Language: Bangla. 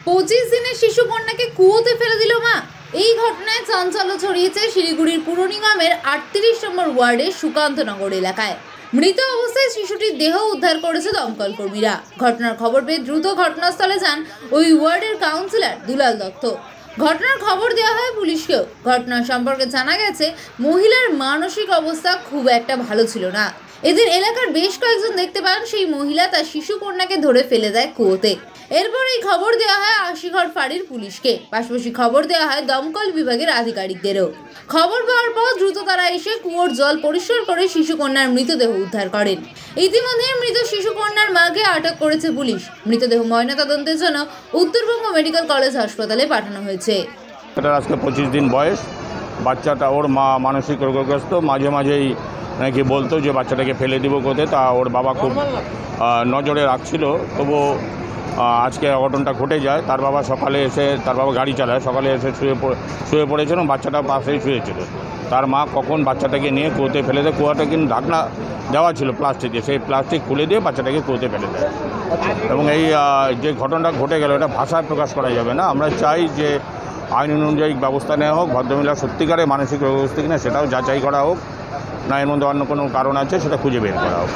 25 দিনের শিশু কন্যাকে কুয়োতে ফেলে দিল মা। এই ঘটনায় চাঞ্চল্য ছড়িয়েছে শিলিগুড়ির পুর নিগমের 38 নম্বর ওয়ার্ডের সুকান্তনগর এলাকায়। মৃত অবস্থায় শিশুটির দেহ উদ্ধার করেছে দমকল কর্মীরা। ঘটনার খবর পেয়ে দ্রুত ঘটনাস্থলে যান ওই ওয়ার্ডের কাউন্সিলর দুলাল দত্ত। ঘটনার খবর দেওয়া হয় পুলিশকেও। ঘটনা সম্পর্কে জানা গেছে, মহিলার মানসিক অবস্থা খুব একটা ভালো ছিল না। এদিন এলাকার বেশ কয়েকজন দেখতে পান সেই মহিলা তার শিশু কন্যাকে ধরে ফেলে দেয় কুয়োতে। এরপর এই খবর দেওয়া হয় আশিঘর ফাঁড়ির পুলিশকে। পাশাপাশি খবর দেওয়া হয় দমকল বিভাগের আধিকারিকদেরও। খবর পাওয়ার পর দ্রুত তারা এসে কুয়োর জল পরিষ্কার করে শিশু কন্যার মৃতদেহ উদ্ধার করেন। ইতিমধ্যে মৃত শিশু কন্যার মাকে আটক করেছে পুলিশ। মৃতদেহ ময়নাতদন্তের জন্য উত্তরবঙ্গ মেডিকেল কলেজ হাসপাতালে পাঠানো হয়েছে। এটার আজকে 25 দিন বয়স। বাচ্চাটা, ওর মা মানসিক রোগগ্রস্ত। মাঝে মাঝেই নাকি বলতো যে বাচ্চাটাকে ফেলে দিব কোথায়, তা ওর বাবা খুব নজরে রাখছিল। তবু আজকে অঘটনটা ঘটে যায়। তার বাবা সকালে এসে, তার বাবা গাড়ি চালায়, সকালে এসে শুয়ে পড়েছিল, বাচ্চাটা পাশেই শুয়েছিল। তার মা কখন বাচ্চাটাকে নিয়ে কুয়োতে ফেলে দেয়। কুয়াটা কিন্তু ঢাকনা দেওয়া ছিল প্লাস্টিকে, সেই প্লাস্টিক খুলে দিয়ে বাচ্চাটাকে কুয়োতে ফেলে দেয়। এবং এই যে ঘটনাটা ঘটে গেল, এটা ভাষায় প্রকাশ করা যাবে না। আমরা চাই যে আইন অনুযায়ী ব্যবস্থা নেওয়া হোক। ভদ্রমহিলা সত্যিকারে মানসিক রোগগ্রস্ত কিনা সেটাও যাচাই করা হোক, না এর মধ্যে অন্য কোনো কারণ আছে সেটা খুঁজে বের করা হোক।